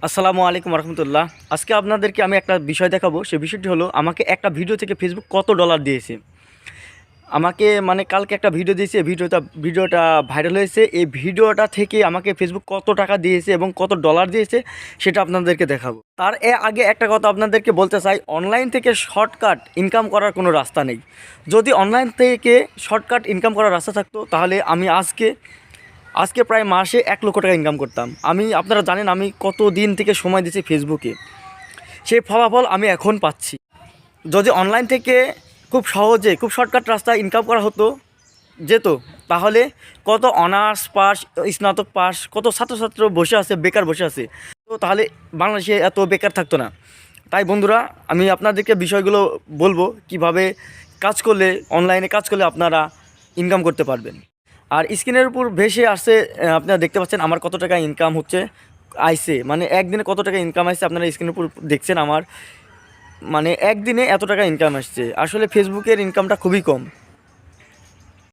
আসসালামু আলাইকুম রহমতুল্লাহ। আজকে আপনাদেরকে আমি একটা বিষয় দেখাবো। সেই বিষয়টি হলো, আমাকে একটা ভিডিও থেকে ফেসবুক কত ডলার দিয়েছে। আমাকে মানে কালকে একটা ভিডিও দিয়েছে, ভিডিওটা ভাইরাল হয়েছে। এই ভিডিওটা থেকে আমাকে ফেসবুক কত টাকা দিয়েছে এবং কত ডলার দিয়েছে সেটা আপনাদেরকে দেখাবো। তার আগে একটা কথা আপনাদেরকে বলতে চাই, অনলাইন থেকে শর্টকাট ইনকাম করার কোনো রাস্তা নেই। যদি অনলাইন থেকে শর্টকাট ইনকাম করার রাস্তা থাকতো, তাহলে আমি আজকে প্রায় মাসে 1 লক্ষ টাকা ইনকাম করতাম। আপনারা জানেন আমি কত দিন থেকে সময় দিচ্ছি ফেসবুকে, সেই ফলাফল আমি এখন পাচ্ছি। যদি অনলাইন থেকে খুব সহজে খুব শর্টকাট রাস্তায় ইনকাম করা হতো যেত, তাহলে কত অনার্স পাস, স্নাতক পাস, কত ছাত্রছাত্র বসে আছে, বেকার বসে আছে। তো তাহলে বাংলাদেশে এত বেকার থাকতো না। তাই বন্ধুরা, আমি আপনাদেরকে বিষয়গুলো বলবো কিভাবে কাজ করলে, অনলাইনে কাজ করলে আপনারা ইনকাম করতে পারবেন। আর স্ক্রিনের উপর ভেসে আসছে, আপনারা দেখতে পাচ্ছেন আমার কত টাকা ইনকাম হচ্ছে, আইসে মানে একদিনে কত টাকা ইনকাম আসছে। আপনারা স্ক্রিনের উপর দেখছেন আমার, মানে একদিনে এত টাকা ইনকাম আসছে। আসলে ফেসবুকের ইনকামটা খুবই কম।